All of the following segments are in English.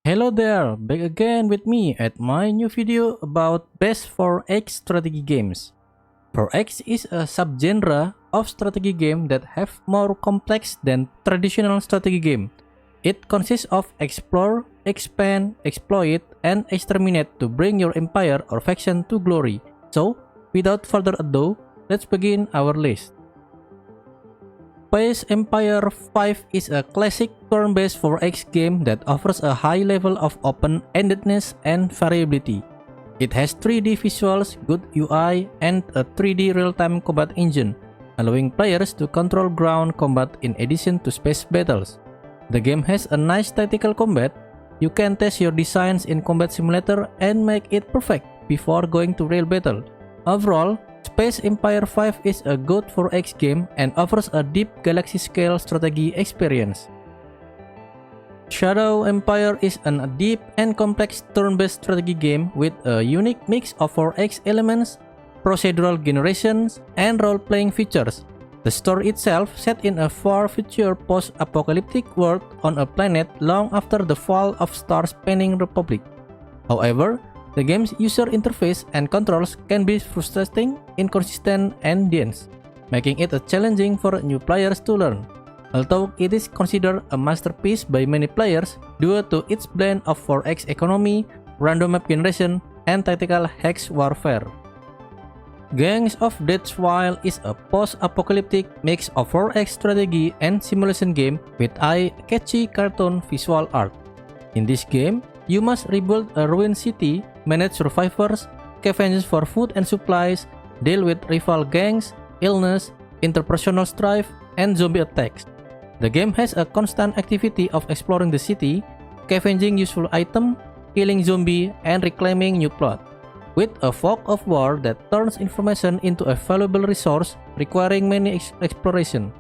Hello there, back again with me at my new video about best 4X strategy games. 4X is a subgenre of strategy game that have more complex than traditional strategy game. It consists of explore, expand, exploit, and exterminate to bring your empire or faction to glory. So, without further ado, let's begin our list. Space Empire 5 is a classic turn-based 4X game that offers a high level of open-endedness and variability. It has 3D visuals, good UI, and a 3D real-time combat engine, allowing players to control ground combat in addition to space battles. The game has a nice tactical combat. You can test your designs in Combat Simulator and make it perfect before going to real battle. Overall, Space Empire 5 is a good 4X game and offers a deep galaxy-scale strategy experience. Shadow Empire is a deep and complex turn-based strategy game with a unique mix of 4X elements, procedural generations, and role-playing features. The story itself set in a far-future post-apocalyptic world on a planet long after the fall of star-spanning republic. However, the game's user interface and controls can be frustrating, inconsistent, and dense, making it challenging for new players to learn. Although it is considered a masterpiece by many players due to its blend of 4X economy, random map generation, and tactical hex warfare. Gangs of Deadsville is a post-apocalyptic mix of 4X strategy and simulation game with eye-catchy cartoon visual art. In this game, you must rebuild a ruined city, manage survivors, scavenge for food and supplies, deal with rival gangs, illness, interpersonal strife, and zombie attacks. The game has a constant activity of exploring the city, scavenging useful items, killing zombies, and reclaiming new plot, with a fog of war that turns information into a valuable resource requiring many exploration.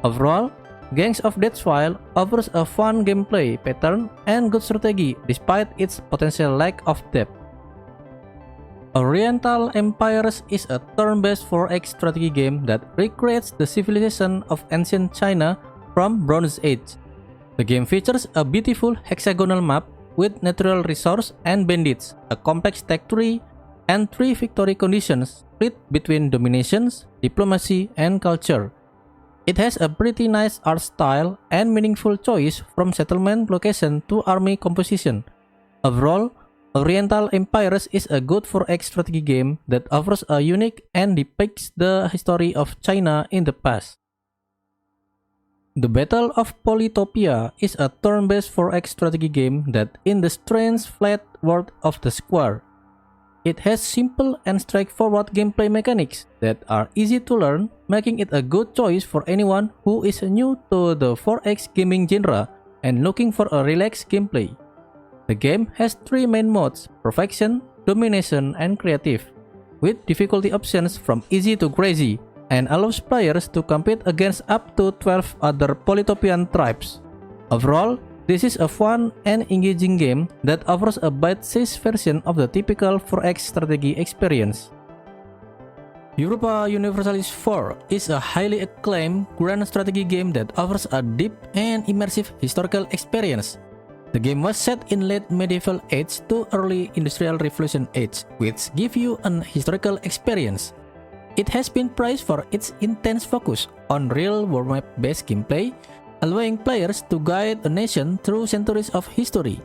Overall, Gangs of Deadsville offers a fun gameplay pattern and good strategy despite its potential lack of depth. Oriental Empires is a turn-based 4X strategy game that recreates the civilization of ancient China from Bronze Age. The game features a beautiful hexagonal map with natural resource and bandits, a complex tech tree, and 3 victory conditions split between dominations, diplomacy, and culture. It has a pretty nice art style and meaningful choice from settlement location to army composition. Overall, Oriental Empires is a good 4X strategy game that offers a unique and depicts the history of China in the past. The Battle of Polytopia is a turn-based 4X strategy game that in the strange flat world of the square. It has simple and straightforward gameplay mechanics that are easy to learn, making it a good choice for anyone who is new to the 4X gaming genre and looking for a relaxed gameplay. The game has 3 main modes: Perfection, Domination, and Creative, with difficulty options from easy to crazy, and allows players to compete against up to 12 other Polytopian tribes. Overall, this is a fun and engaging game that offers a bite-sized version of the typical 4X strategy experience. Europa Universalis 4 is a highly acclaimed grand strategy game that offers a deep and immersive historical experience. The game was set in late medieval age to early industrial revolution age, which gives you an historical experience. It has been praised for its intense focus on real world map-based gameplay, allowing players to guide a nation through centuries of history.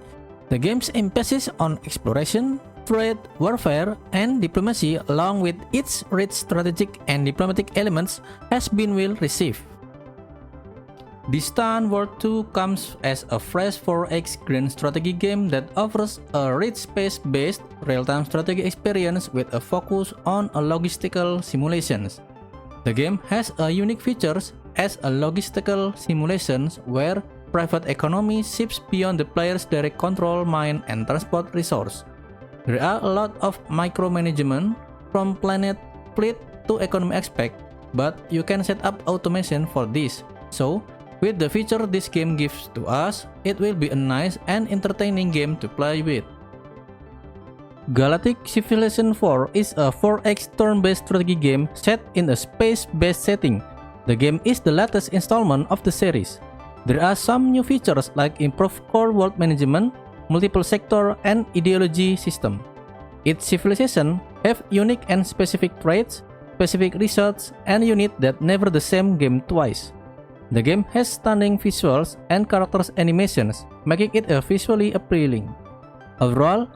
The game's emphasis on exploration, trade, warfare, and diplomacy, along with its rich strategic and diplomatic elements, has been well received. Distant World 2 comes as a fresh 4X grand strategy game that offers a rich space-based real-time strategy experience with a focus on logistical simulations. The game has a unique features as a logistical simulations where private economy shifts beyond the player's direct control, mine, and transport resource. There are a lot of micromanagement from planet, fleet to economy aspect, but you can set up automation for this. So, with the feature this game gives to us, it will be a nice and entertaining game to play with. Galactic Civilization 4 is a 4X turn-based strategy game set in a space-based setting. The game is the latest installment of the series. There are some new features like improved core world management, multiple sector and ideology system. Each civilization have unique and specific traits, specific research, and unit that never the same game twice. The game has stunning visuals and characters animations, making it a visually appealing. Overall,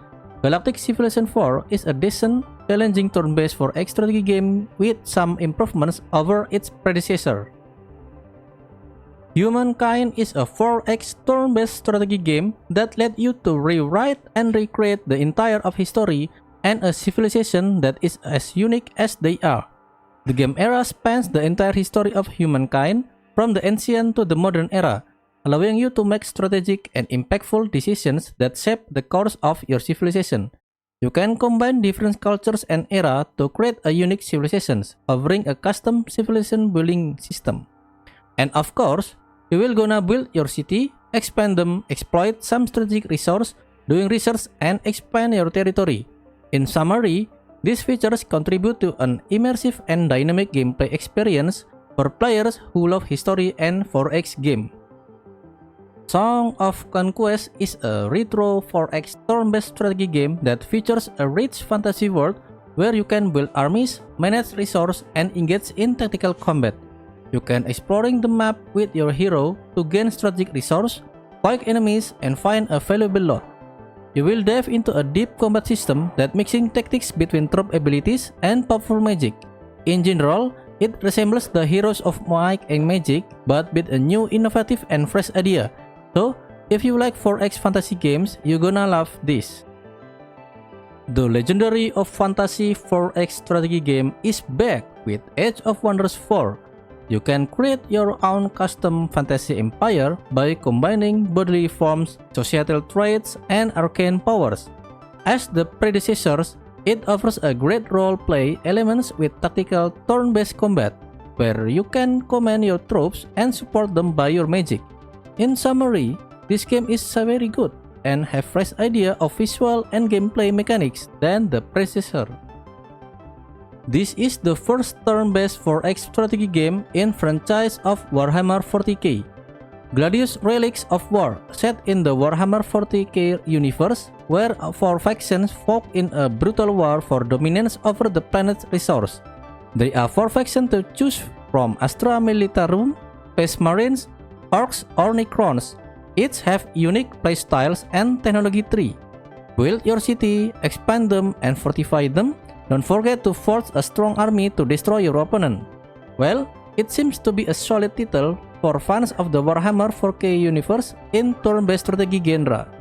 Galactic Civilization 4 is a decent, challenging turn-based 4X strategy game with some improvements over its predecessor. Humankind is a 4X turn-based strategy game that led you to rewrite and recreate the entire of history and a civilization that is as unique as they are. The game era spans the entire history of humankind, from the ancient to the modern era, allowing you to make strategic and impactful decisions that shape the course of your civilization. You can combine different cultures and era to create a unique civilization, offering a custom civilization building system. And of course, you will gonna build your city, expand them, exploit some strategic resource, doing research, and expand your territory. In summary, these features contribute to an immersive and dynamic gameplay experience for players who love history and 4X game. Song of Conquest is a retro 4X turn-based strategy game that features a rich fantasy world where you can build armies, manage resources, and engage in tactical combat. You can exploring the map with your hero to gain strategic resource, fight enemies, and find a valuable loot. You will dive into a deep combat system that mixing tactics between troop abilities and powerful magic. In general, it resembles the Heroes of Might and Magic, but with a new, innovative, and fresh idea. So, if you like 4X fantasy games, you're gonna love this. The legendary of fantasy 4X strategy game is back with Age of Wonders 4. You can create your own custom fantasy empire by combining bodily forms, societal traits, and arcane powers. As the predecessors, it offers a great role-play elements with tactical turn-based combat, where you can command your troops and support them by your magic. In summary, this game is very good and have fresh idea of visual and gameplay mechanics than the predecessor. This is the first turn-based 4X strategy game in franchise of Warhammer 40k. Gladius Relics of War, set in the Warhammer 40k universe, where 4 factions fought in a brutal war for dominance over the planet's resource. There are 4 factions to choose from: Astra Militarum, Space Marines, Orcs, or Necrons. Each have unique playstyles and technology tree. Build your city, expand them, and fortify them. Don't forget to forge a strong army to destroy your opponent. Well, it seems to be a solid title for fans of the Warhammer 4K universe in turn-based strategy genre.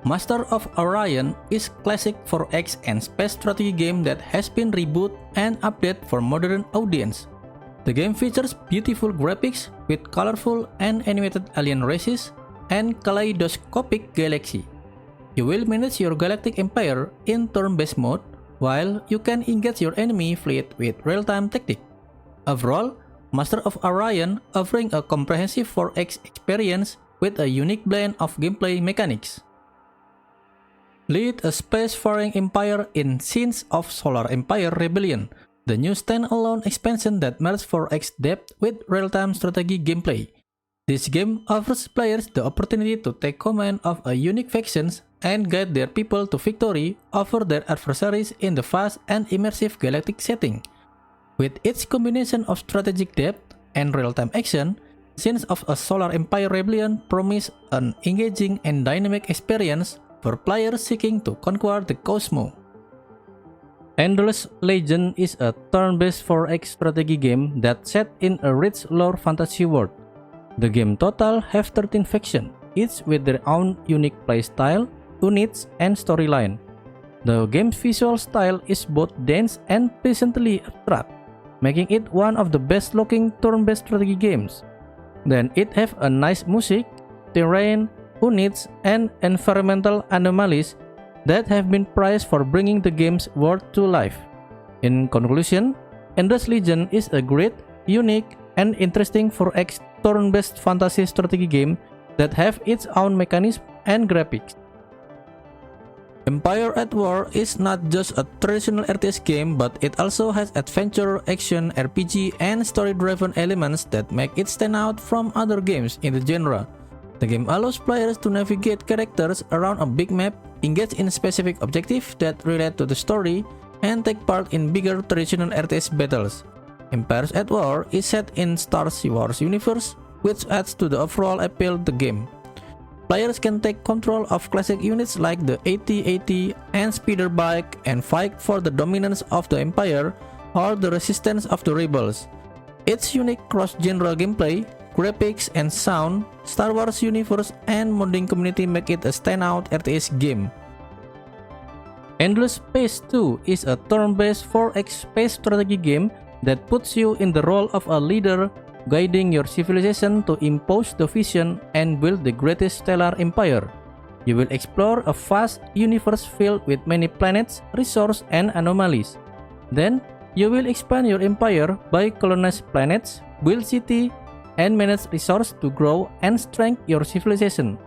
Master of Orion is classic 4X and space strategy game that has been rebooted and updated for modern audience. The game features beautiful graphics with colorful and animated alien races and kaleidoscopic galaxy. You will manage your Galactic Empire in turn-based mode, while you can engage your enemy fleet with real-time tactics. Overall, Master of Orion offering a comprehensive 4X experience with a unique blend of gameplay mechanics. Lead a space-faring empire in Sins of Solar Empire Rebellion, the new standalone expansion that merges 4X depth with real-time strategy gameplay. This game offers players the opportunity to take command of a unique factions and guide their people to victory over their adversaries in the vast and immersive galactic setting. With its combination of strategic depth and real-time action, Sins of a Solar Empire Rebellion promise an engaging and dynamic experience for players seeking to conquer the cosmos. Endless Legend is a turn-based 4X strategy game that set in a rich lore fantasy world. The game total have 13 factions, each with their own unique playstyle, units, and storyline. The game's visual style is both dense and pleasantly abstract, making it one of the best-looking turn-based strategy games. Then it have a nice music, terrain, units, and environmental anomalies that have been praised for bringing the game's world to life. In conclusion, Endless Legend is a great, unique, and interesting 4X turn-based fantasy strategy game that have its own mechanism and graphics. Empire at War is not just a traditional RTS game, but it also has adventure, action, RPG, and story-driven elements that make it stand out from other games in the genre. The game allows players to navigate characters around a big map, engage in specific objectives that relate to the story, and take part in bigger traditional RTS battles. Empires at War is set in Star Wars universe, which adds to the overall appeal of the game. Players can take control of classic units like the AT-AT and speeder bike and fight for the dominance of the Empire or the resistance of the rebels. Its unique cross-genre gameplay, graphics and sound, Star Wars universe and modding community make it a standout RTS game. Endless Space 2 is a turn-based 4X space strategy game that puts you in the role of a leader, guiding your civilization to impose the vision and build the greatest stellar empire. You will explore a vast universe filled with many planets, resources, and anomalies. Then, you will expand your empire by colonize planets, build cities, and manage resources to grow and strengthen your civilization.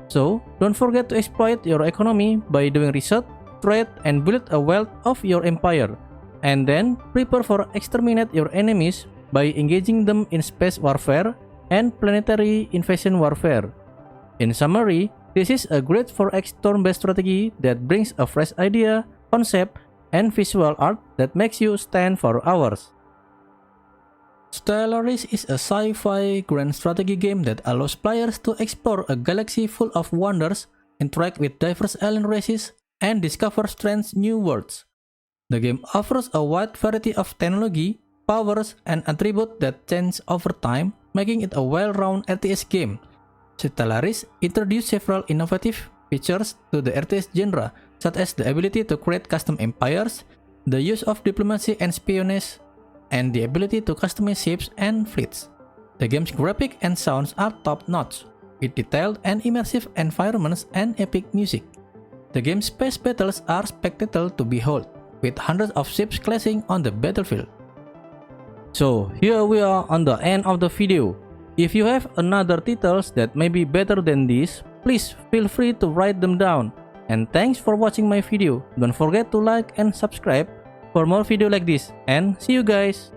So, don't forget to exploit your economy by doing research, trade, and build a wealth of your empire. And then, prepare for exterminate your enemies by engaging them in space warfare and planetary invasion warfare. In summary, this is a great 4X turn-based strategy that brings a fresh idea, concept, and visual art that makes you stand for hours. Stellaris is a sci-fi grand strategy game that allows players to explore a galaxy full of wonders, interact with diverse alien races, and discover strange new worlds. The game offers a wide variety of technology, powers, and attributes that change over time, making it a well-rounded RTS game. Stellaris introduced several innovative features to the RTS genre, such as the ability to create custom empires, the use of diplomacy and espionage, and the ability to customize ships and fleets. The game's graphics and sounds are top-notch, with detailed and immersive environments and epic music. The game's space battles are spectacular to behold, with hundreds of ships clashing on the battlefield. So, here we are on the end of the video. If you have another titles that may be better than this, please feel free to write them down. And thanks for watching my video. Don't forget to like and subscribe for more video like this, and see you guys!